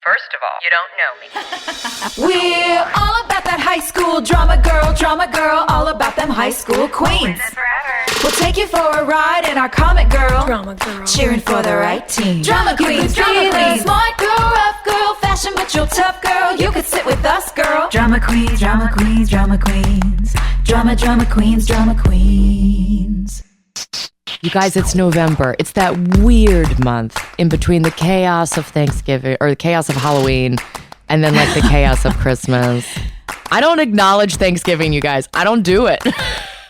First of all, you don't know me. We're all about that high school drama girl, all about them high school queens. We'll take you for a ride in our comic girl, drama girl, cheering for the right team. Drama queens, smart girl, rough girl, fashion but you're tough girl. You could sit with us, girl. Drama queens, drama queens, drama queens, drama queens, drama queens. You guys, it's November. It's that weird month in between the chaos of Thanksgiving or the chaos of Halloween and then like the chaos of Christmas. I don't acknowledge Thanksgiving, you guys. I don't do it.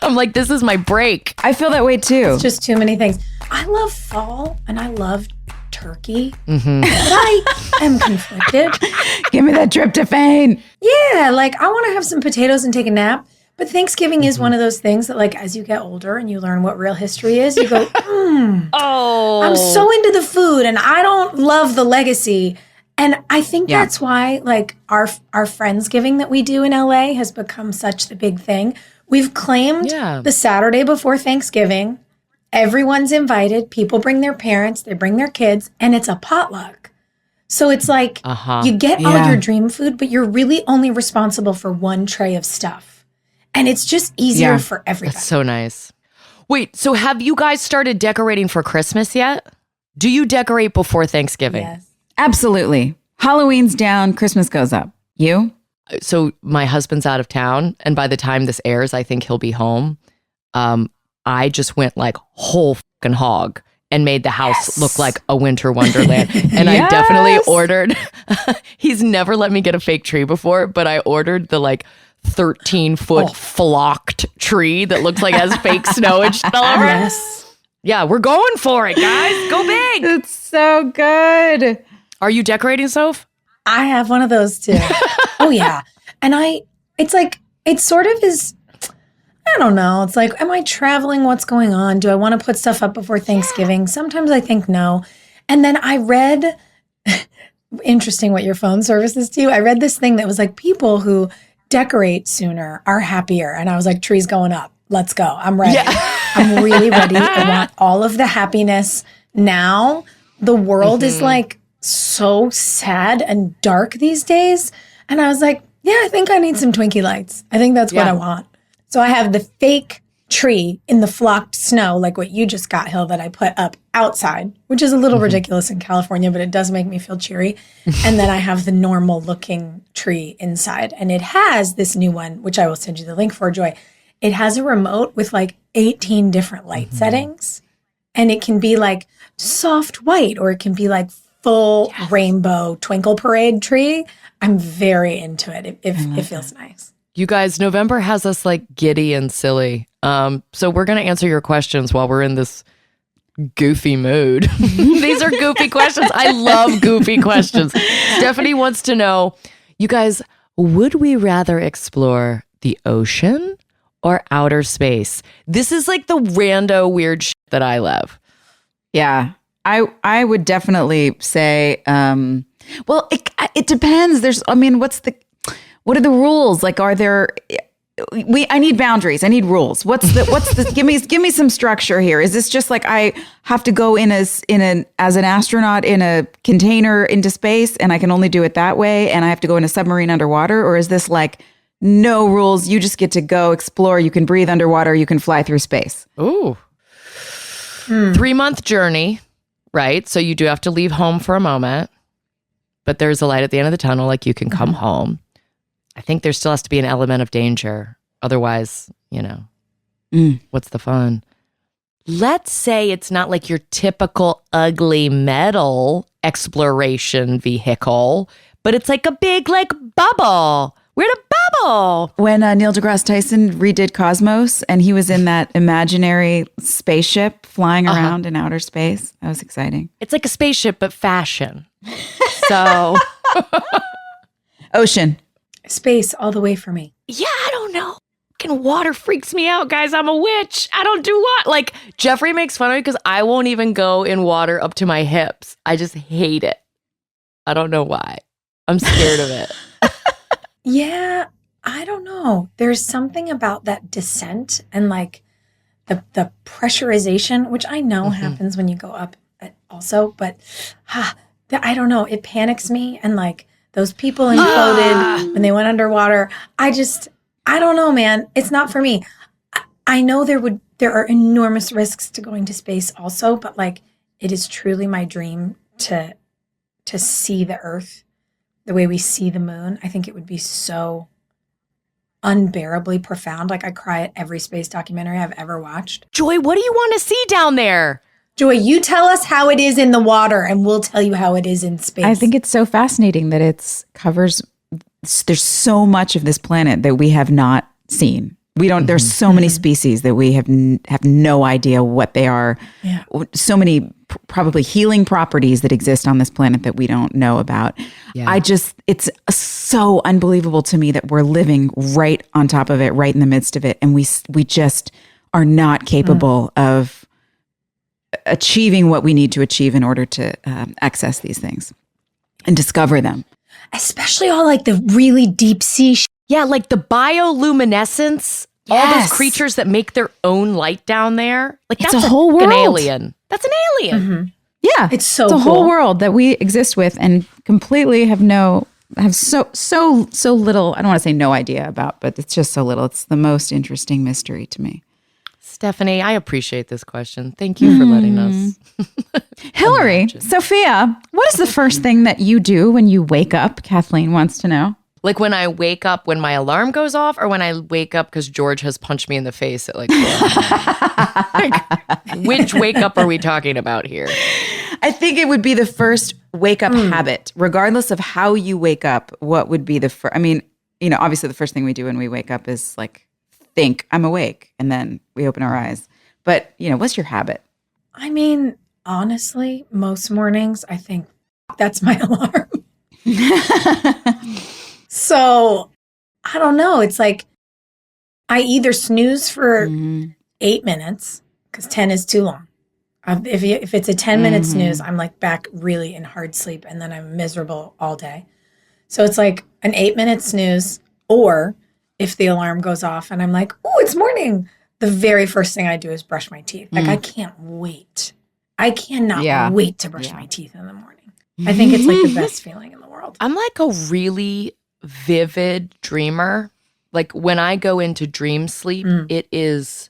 I'm like, this is my break. I feel that way too. It's just too many things. I love fall and I love turkey, but I am conflicted. Give me that tryptophan. Yeah, like I want to have some potatoes and take a nap. But Thanksgiving is one of those things that, like, as you get older and you learn what real history is, you go, Oh, I'm so into the food and I don't love the legacy. And I think that's why, like, our Friendsgiving that we do in LA has become such the big thing. We've claimed the Saturday before Thanksgiving. Everyone's invited. People bring their parents. They bring their kids. And it's a potluck. So it's like you get all your dream food, but you're really only responsible for one tray of stuff. And it's just easier for everybody. That's so nice. Wait, so have you guys started decorating for Christmas yet? Do you decorate before Thanksgiving? Yes. Absolutely. Halloween's down, Christmas goes up. You? So my husband's out of town, and by the time this airs, I think he'll be home. I just went like whole fucking hog and made the house look like a winter wonderland. And I definitely ordered, he's never let me get a fake tree before, but I ordered the like 13-foot flocked tree that looks like it has fake snow and shit all over it. Yes. Yeah, we're going for it, guys. Go big. It's so good. Are you decorating, Soph? I have one of those too. Oh yeah. And it's like, it sort of is, I don't know. It's like, am I traveling? What's going on? Do I want to put stuff up before Thanksgiving? Sometimes I think no. And then I read, interesting what your phone service is to you. I read this thing that was like people who decorate sooner are happier. And I was like, tree's going up. Let's go. I'm ready. Yeah. I'm really ready. I want all of the happiness now. The world is like so sad and dark these days. And I was like, yeah, I think I need some Twinkie lights. I think that's what I want. So I have the fake tree in the flocked snow, like what you just got, Hill, that I put up outside, which is a little ridiculous in California, but it does make me feel cheery. And then I have the normal looking tree inside. And it has this new one, which I will send you the link for, Joy. It has a remote with like 18 different light settings. And it can be like soft white, or it can be like full rainbow twinkle parade tree. I'm very into it. It feels nice. You guys, November has us like giddy and silly. So we're going to answer your questions while we're in this goofy mood. These are goofy questions. I love goofy questions. Stephanie wants to know, you guys, would we rather explore the ocean or outer space? This is like the rando weird shit that I love. Yeah, I would definitely say, well, it depends. What are the rules? Like, are there? I need boundaries. I need rules. What's the? Give me some structure here. Is this just like I have to go as an astronaut in a container into space, and I can only do it that way, and I have to go in a submarine underwater, or is this like no rules? You just get to go explore. You can breathe underwater. You can fly through space. Ooh, 3-month journey, right? So you do have to leave home for a moment, but there's a light at the end of the tunnel. Like you can come home. I think there still has to be an element of danger. Otherwise, what's the fun? Let's say it's not like your typical ugly metal exploration vehicle, but it's like a big like bubble. We're in a bubble. When Neil deGrasse Tyson redid Cosmos and he was in that imaginary spaceship flying around in outer space, that was exciting. It's like a spaceship, but fashion. So ocean. Space all the way for me. Yeah, I don't know. Fucking water freaks me out, guys. I'm a witch. I don't do what? Like, Jeffrey makes fun of me because I won't even go in water up to my hips. I just hate it. I don't know why. I'm scared of it. Yeah, I don't know. There's something about that descent and like the pressurization, which I know happens when you go up also, but I don't know. It panics me. And like those people imploded when they went underwater. I don't know, man. It's not for me. I know there are enormous risks to going to space also, but like it is truly my dream to see the Earth the way we see the moon. I think it would be so unbearably profound. Like I cry at every space documentary I've ever watched. Joy, what do you want to see down there? Joy, you tell us how it is in the water and we'll tell you how it is in space. I think it's so fascinating that there's so much of this planet that we have not seen. There's so many species that we have no idea what they are. Yeah. So many probably healing properties that exist on this planet that we don't know about. Yeah. It's so unbelievable to me that we're living right on top of it, right in the midst of it. And we just are not capable of achieving what we need to achieve in order to access these things and discover them. Especially all like the really deep sea Yeah, like the bioluminescence, all those Yes. creatures that make their own light down there. Like It's that's a whole An world. alien. That's an alien. Yeah. It's so It's a whole cool. world that we exist with and completely have so little, I don't want to say no idea about, but it's just so little. It's the most interesting mystery to me. Stephanie, I appreciate this question. Thank you for letting us. Hilarie, Sophia, what is the first thing that you do when you wake up? Kathleen wants to know. Like when I wake up, when my alarm goes off, or when I wake up because George has punched me in the face at like 4 like, which wake up are we talking about here? I think it would be the first wake up habit, regardless of how you wake up. What would be the first? I mean, obviously the first thing we do when we wake up is like think I'm awake, and then we open our eyes. But what's your habit? I mean, honestly, most mornings I think that's my alarm. So I don't know. It's like I either snooze for 8 minutes because 10 is too long. If it's a 10-minute snooze, I'm like back really in hard sleep and then I'm miserable all day. So it's like an 8-minute snooze, or if the alarm goes off and I'm like, oh, it's morning, the very first thing I do is brush my teeth. Like I can't wait. I cannot wait to brush my teeth in the morning. I think it's like the best feeling in the world. I'm like a really vivid dreamer. Like when I go into dream sleep, it is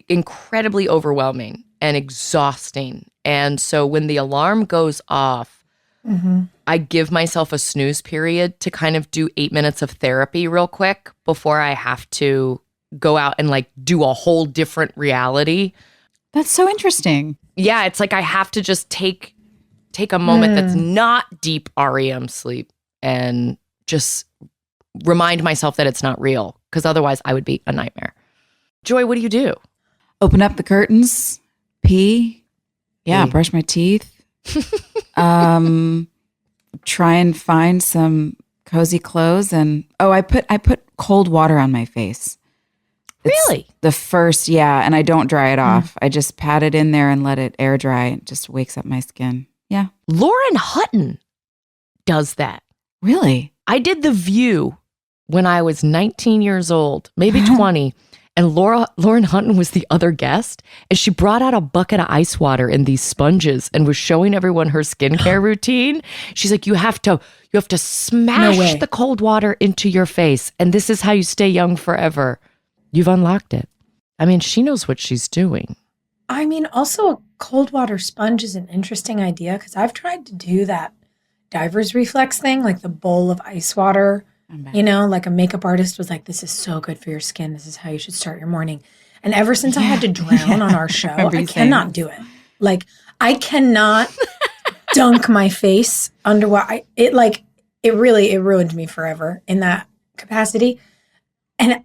incredibly overwhelming and exhausting. And so when the alarm goes off, I give myself a snooze period to kind of do 8 minutes of therapy real quick before I have to go out and like do a whole different reality. That's so interesting. Yeah, it's like I have to just take a moment that's not deep REM sleep and just remind myself that it's not real, because otherwise I would be a nightmare. Joy, what do you do? Open up the curtains, pee, brush my teeth, try and find some cozy clothes, and I put cold water on my face. It's Really? the first, and I don't dry it off. I just pat it in there and let it air dry. It just wakes up my skin. Yeah. Lauren Hutton does that. Really? I did The View when I was 19 years old, maybe 20. And Lauren Hutton was the other guest. And she brought out a bucket of ice water and these sponges and was showing everyone her skincare routine. She's like, you have to smash the cold water into your face. And this is how you stay young forever. You've unlocked it. I mean, she knows what she's doing. I mean, also a cold water sponge is an interesting idea because I've tried to do that diver's reflex thing, like the bowl of ice water. Like a makeup artist was like, this is so good for your skin. This is how you should start your morning. And ever since I had to drown on our show, I cannot do it. Like I cannot dunk my face underwater. It ruined me forever in that capacity. And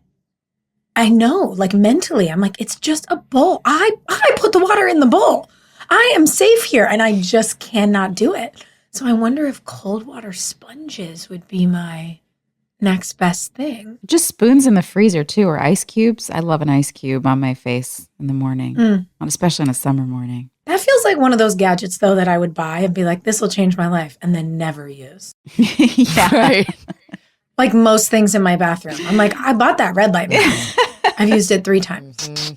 I know, like mentally, I'm like, it's just a bowl. I put the water in the bowl. I am safe here. And I just cannot do it. So I wonder if cold water sponges would be my next best thing. Just spoons in the freezer too, or ice cubes. I love an ice cube on my face in the morning, especially on a summer morning. That feels like one of those gadgets, though, that I would buy and be like, this will change my life, and then never use. Yeah. Right. Like most things in my bathroom. I'm like, I bought that red light mask. I've used it 3 times.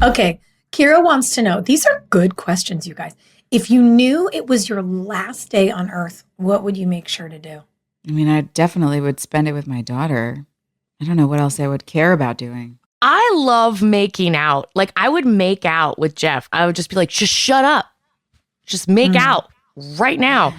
Okay. Kira wants to know, these are good questions, you guys. If you knew it was your last day on earth, what would you make sure to do? I mean, I definitely would spend it with my daughter. I don't know what else I would care about doing. I love making out. Like, I would make out with Jeff. I would just be like, just shut up. Just make out right now.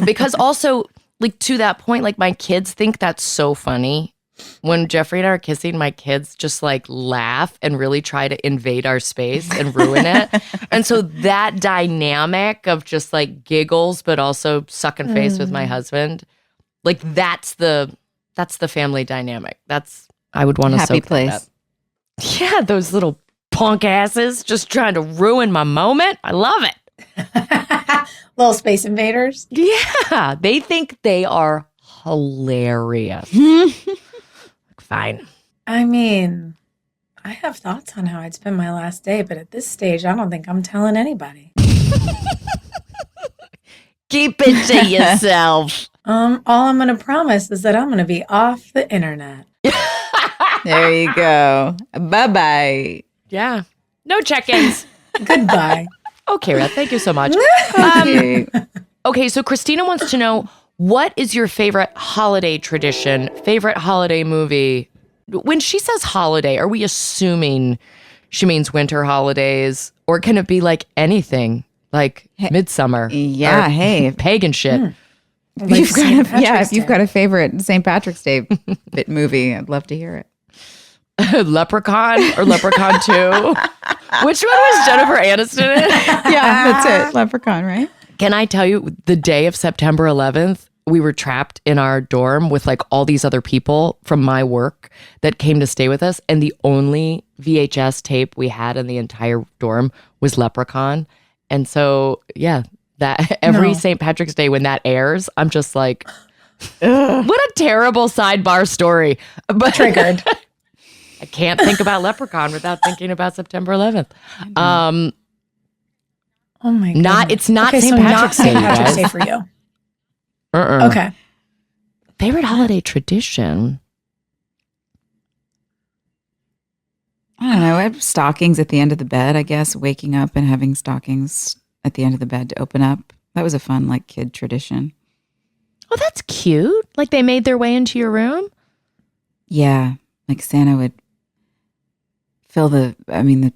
Because also, like, to that point, like, my kids think that's so funny. When Jeffrey and I are kissing, my kids just like laugh and really try to invade our space and ruin it. And so that dynamic of just like giggles, but also sucking face with my husband, like that's the family dynamic. I would want to Happy soak place. that up. Yeah, those little punk asses just trying to ruin my moment. I love it. Little space invaders. Yeah, they think they are hilarious. Fine. I mean, I have thoughts on how I'd spend my last day, but at this stage, I don't think I'm telling anybody. Keep it to yourself. All I'm going to promise is that I'm going to be off the internet. There you go. Bye-bye. Yeah. No check-ins. Goodbye. Okay, Rhett, thank you so much. Okay. Okay, so Christina wants to know, what is your favorite holiday tradition, favorite holiday movie? When she says holiday, are we assuming she means winter holidays? Or can it be like anything, like Midsummer? Yeah, or hey. pagan shit. Like If St. you've got a favorite St. Patrick's Day bit movie, I'd love to hear it. Leprechaun or Leprechaun 2? Which one was Jennifer Aniston in? Yeah, that's it. Leprechaun, right? Can I tell you, the day of September 11th, we were trapped in our dorm with like all these other people from my work that came to stay with us. And the only VHS tape we had in the entire dorm was Leprechaun. And so, yeah, that every St. Patrick's Day when that airs, I'm just like, what a terrible sidebar story. But Triggered. I can't think about Leprechaun without thinking about September 11th. Oh my god. It's not okay, St. so Patrick's not Day, St. Patrick's guys. Day for you. Okay. Okay. Favorite holiday tradition? I don't know. I have stockings at the end of the bed, I guess. Waking up and having stockings at the end of the bed to open up. That was a fun, like, kid tradition. Oh, that's cute. Like they made their way into your room? Yeah. Like Santa would fill the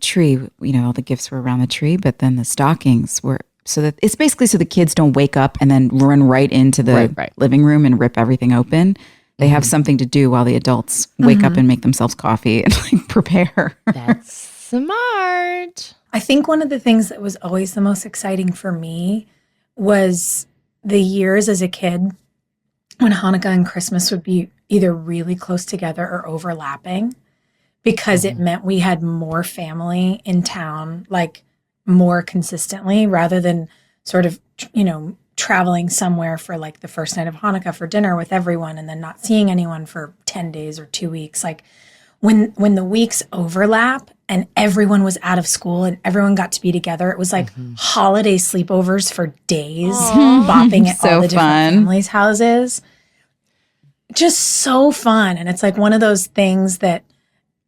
tree, all the gifts were around the tree, but then the stockings were so that it's basically so the kids don't wake up and then run right into the Right. living room and rip everything open. They have something to do while the adults wake up and make themselves coffee and like prepare. That's smart. I think one of the things that was always the most exciting for me was the years as a kid when Hanukkah and Christmas would be either really close together or overlapping, because it meant we had more family in town, like more consistently, rather than sort of, traveling somewhere for like the first night of Hanukkah for dinner with everyone and then not seeing anyone for 10 days or 2 weeks. Like when the weeks overlap and everyone was out of school and everyone got to be together, it was like holiday sleepovers for days, bopping at So all the different fun. families' houses. Just so fun. And it's like one of those things that,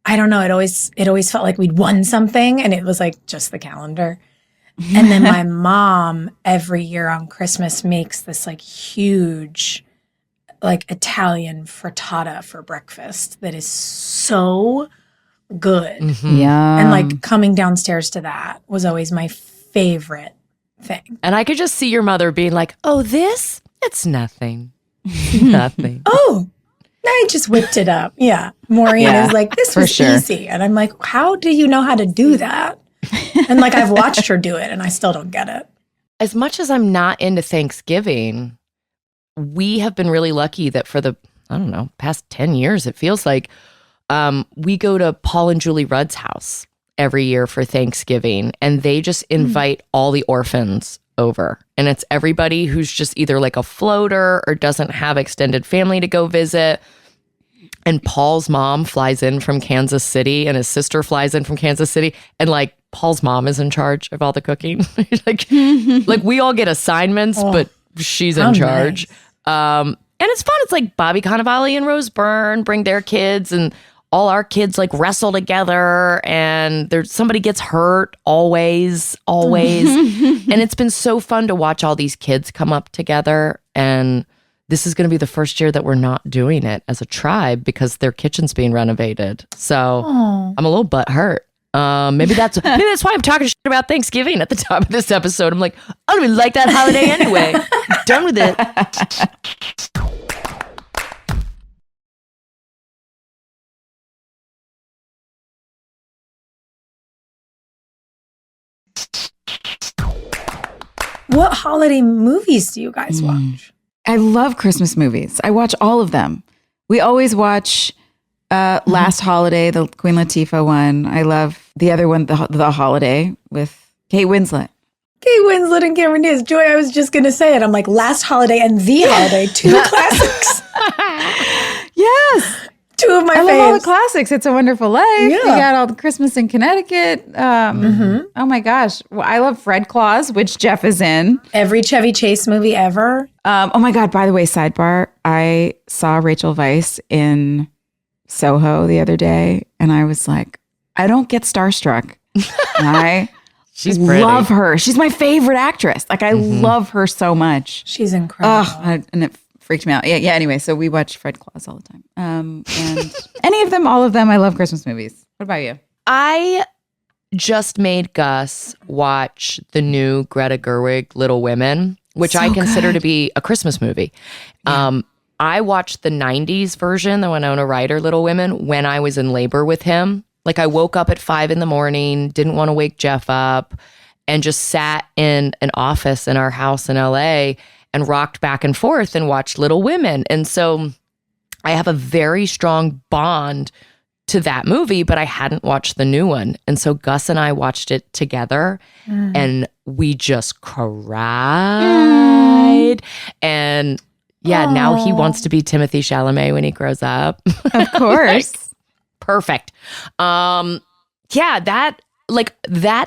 I don't know, it always felt like we'd won something and it was like just the calendar. And then my mom every year on Christmas makes this like huge like Italian frittata for breakfast that is so good. Yeah. And like coming downstairs to that was always my favorite thing. And I could just see your mother being like, oh, it's nothing. Nothing. Oh, I just whipped it up. Yeah. Maureen is like, this for was sure. easy. And I'm like, how do you know how to do that? And like I've watched her do it and I still don't get it. As much as I'm not into Thanksgiving, we have been really lucky that for the, past 10 years, it feels like we go to Paul and Julie Rudd's house every year for Thanksgiving, and they just invite all the orphans over. And it's everybody who's just either like a floater or doesn't have extended family to go visit. And Paul's mom flies in from Kansas City and his sister flies in from Kansas City. And like Paul's mom is in charge of all the cooking. like we all get assignments, but she's in charge. Nice. And it's fun. It's like Bobby Cannavale and Rose Byrne bring their kids and all our kids like wrestle together, and there's somebody gets hurt always. And it's been so fun to watch all these kids come up together. And this is going to be the first year that we're not doing it as a tribe because their kitchen's being renovated. So I'm a little butthurt. Maybe that's why I'm talking shit about Thanksgiving at the top of this episode. I'm like, I don't even like that holiday anyway. I'm done with it. What holiday movies do you guys watch? I love Christmas movies. I watch all of them. We always watch Last Holiday, the Queen Latifah one. I love the other one, The Holiday with Kate Winslet. Kate Winslet and Cameron Diaz. Joy, I was just going to say it. I'm like, Last Holiday and The Holiday, two classics. Yes. Two of my faves. I love all the classics. It's a Wonderful Life. Yeah. You got all the Christmas in Connecticut. Oh my gosh. Well, I love Fred Claus, which Jeff is in. Every Chevy Chase movie ever. Oh my God. By the way, sidebar, I saw Rachel Weisz in Soho the other day, and I was like, I don't get starstruck. She's pretty. Love her. She's my favorite actress. Like, I love her so much. She's incredible. And it freaked me out. Yeah. Anyway, so we watch Fred Claus all the time. And any of them, all of them, I love Christmas movies. What about you? I just made Gus watch the new Greta Gerwig Little Women, which I consider to be a Christmas movie. Yeah. I watched the 90s version, the Winona Ryder Little Women, when I was in labor with him. Like, I woke up at 5 a.m, didn't want to wake Jeff up, and just sat in an office in our house in LA and rocked back and forth and watched Little Women. And so I have a very strong bond to that movie, but I hadn't watched the new one. And so Gus and I watched it together and we just cried. And now he wants to be Timothée Chalamet when he grows up. Of course. Like, perfect. That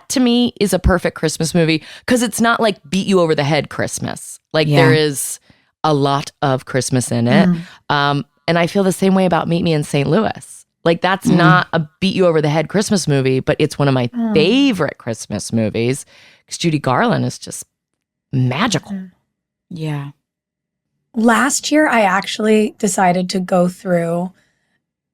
to me is a perfect Christmas movie because it's not like beat you over the head Christmas. Like there is a lot of Christmas in it. And I feel the same way about Meet Me in St. Louis. Like that's not a beat you over the head Christmas movie, but it's one of my favorite Christmas movies because Judy Garland is just magical. Yeah. Last year, I actually decided to go through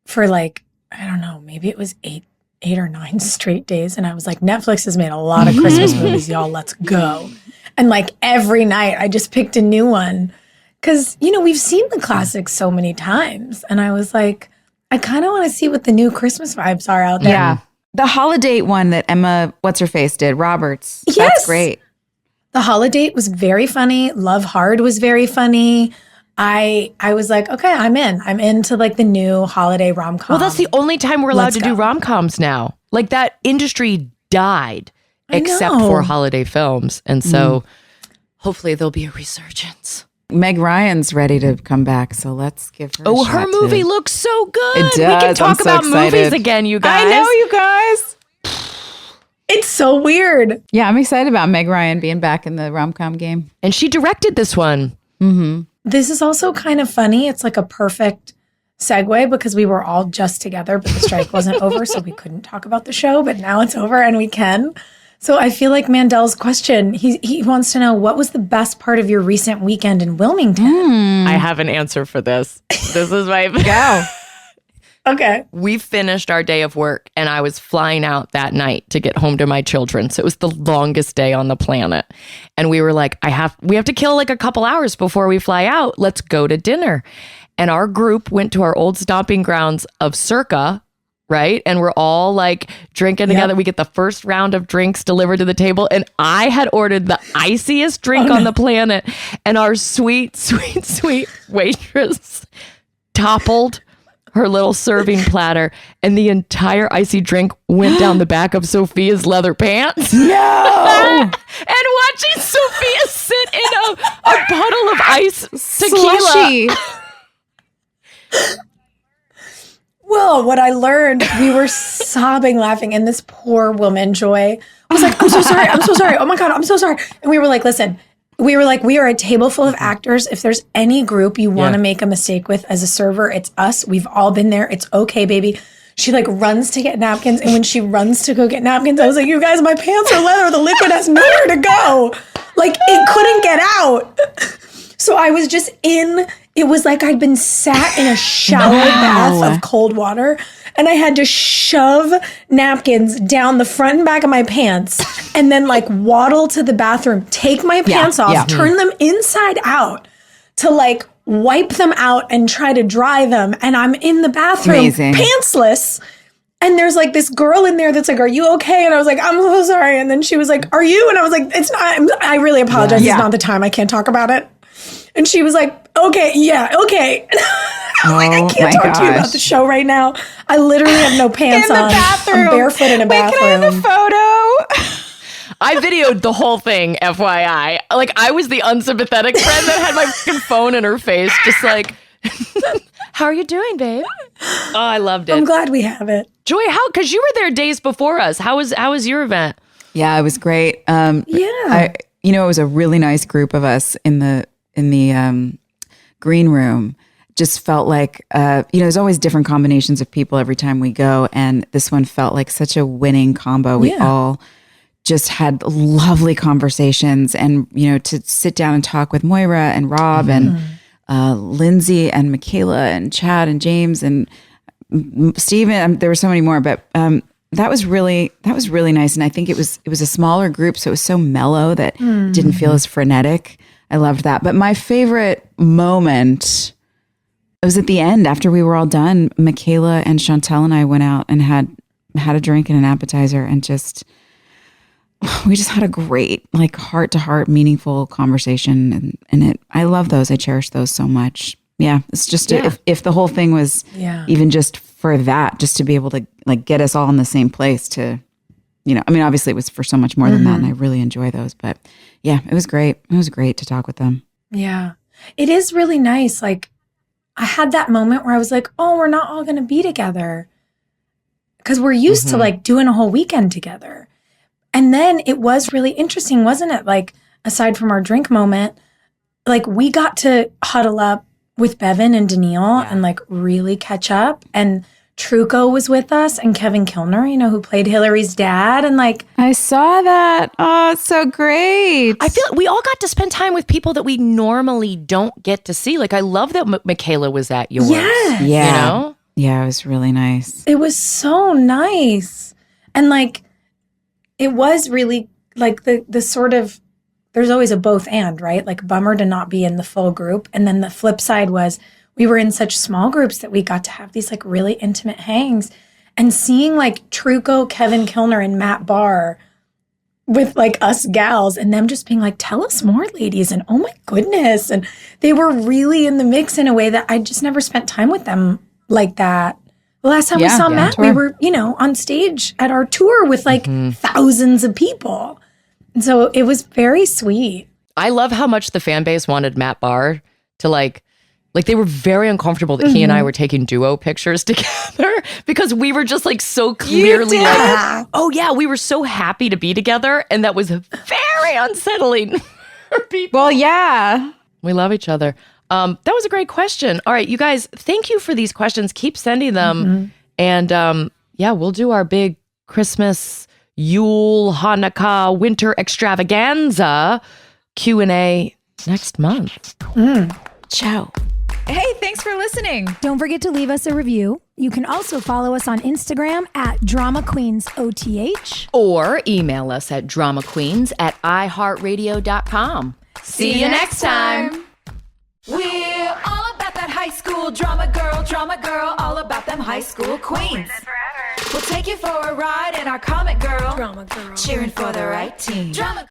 for like, I don't know, maybe it was eight or 9 straight days. And I was like, Netflix has made a lot of Christmas movies, y'all, let's go. And like every night I just picked a new one because, we've seen the classics so many times. And I was like, I kind of want to see what the new Christmas vibes are out there. Yeah. The Holiday one that Emma, what's-her-face did, Roberts. Yes. That's great. The Holiday was very funny. Love Hard was very funny. I was like, okay, I'm in. I'm into like the new holiday rom-com. Well, that's the only time we're allowed to do rom-coms now. Like that industry died except for holiday films. And so hopefully there'll be a resurgence. Meg Ryan's ready to come back, so let's give her a shot her movie looks so good. It does. We can talk I'm so about excited. movies again, you guys. I know, you guys. It's so weird. Yeah, I'm excited about Meg Ryan being back in the rom-com game. And she directed this one. Mm-hmm. This is also kind of funny. It's like a perfect segue because we were all just together, but the strike wasn't over, so we couldn't talk about the show. But now it's over and we can. So I feel like Mandel's question, he wants to know, what was the best part of your recent weekend in Wilmington? I have an answer for this. This is my go. Okay. We finished our day of work and I was flying out that night to get home to my children. So it was the longest day on the planet. And we were like, we have to kill like a couple hours before we fly out. Let's go to dinner. And our group went to our old stomping grounds of Circa, right? And we're all like drinking together. We get the first round of drinks delivered to the table. And I had ordered the iciest drink on the planet. And our sweet, sweet, sweet waitress toppled her little serving platter, and the entire icy drink went down the back of Sophia's leather pants. No! And watching Sophia sit in a puddle of ice tequila. Slushy. Well, what I learned, we were sobbing, laughing, and this poor woman, Joy, was like, I'm so sorry. I'm so sorry. Oh my God, I'm so sorry. And we were like, listen, we are a table full of actors. If there's any group you want to make a mistake with as a server, it's us. We've all been there. It's okay, baby. She like runs to get napkins. And when she runs to go get napkins, I was like, you guys, my pants are leather. The liquid has nowhere to go. Like it couldn't get out. So I was just it was like I'd been sat in a shower bath of cold water, and I had to shove napkins down the front and back of my pants and then like waddle to the bathroom, take my pants off, turn them inside out to like wipe them out and try to dry them. And I'm in the bathroom pantsless. And there's like this girl in there that's like, are you okay? And I was like, I'm so sorry. And then she was like, are you? And I was like, it's not, I really apologize. It's not the time. I can't talk about it. And she was like, okay, yeah, okay. I'm like, I can't talk to you about the show right now. I literally have no pants on. I'm barefoot in a bathroom. Can I have a photo? I videoed the whole thing, FYI. Like, I was the unsympathetic friend that had my fucking phone in her face, just like, how are you doing, babe? Oh, I loved it. I'm glad we have it. Joy, because you were there days before us. How was your event? Yeah, it was great. It was a really nice group of us in the green room. Just felt like, there's always different combinations of people every time we go. And this one felt like such a winning combo. We all just had lovely conversations, and, to sit down and talk with Moira and Rob and Lindsay and Michaela and Chad and James and Steven. There were so many more, but that was really nice. And I think it was a smaller group, so it was so mellow that it didn't feel as frenetic. I loved that. But my favorite moment, it was at the end after we were all done. Michaela and Chantel and I went out and had a drink and an appetizer, and we just had a great, like, heart-to-heart, meaningful conversation. And I love those. I cherish those so much. Yeah, it's just if the whole thing was even just for that, just to be able to like get us all in the same place to, obviously it was for so much more than that, and I really enjoy those. But yeah, it was great. It was great to talk with them. Yeah, it is really nice. Like, I had that moment where I was like, oh, we're not all going to be together, because we're used to like doing a whole weekend together. And then it was really interesting, wasn't it? Like, aside from our drink moment, like we got to huddle up with Bevan and Daniil and like really catch up. And Truco was with us, and Kevin Kilner, who played Hilarie's dad. And like, I saw that. Oh, it's so great. I feel we all got to spend time with people that we normally don't get to see. Like, I love that Michaela was at yours. Yes. Yeah. Yeah, it was really nice. It was so nice. And like, it was really like the sort of, there's always a both and, right? Like, bummer to not be in the full group. And then the flip side was we were in such small groups that we got to have these like really intimate hangs, and seeing like Truco, Kevin Kilner, and Matt Barr with like us gals, and them just being like, tell us more, ladies. And oh my goodness. And they were really in the mix in a way that I just never spent time with them like that. The last time we saw Matt, we were, on stage at our tour with like thousands of people. And so it was very sweet. I love how much the fan base wanted Matt Barr to like they were very uncomfortable that he and I were taking duo pictures together, because we were just like so clearly like, oh yeah, we were so happy to be together. And that was very unsettling for people. Well, yeah. We love each other. That was a great question. All right, you guys, thank you for these questions. Keep sending them. And we'll do our big Christmas, Yule, Hanukkah, winter extravaganza Q&A next month. Ciao. Hey, thanks for listening. Don't forget to leave us a review. You can also follow us on Instagram at Drama Queens OTH. Or email us at dramaqueens@iHeartRadio.com. See you next time. We're all about that high school drama girl, all about them high school queens. We'll take you for a ride in our comic girl, cheering for the right team. Drama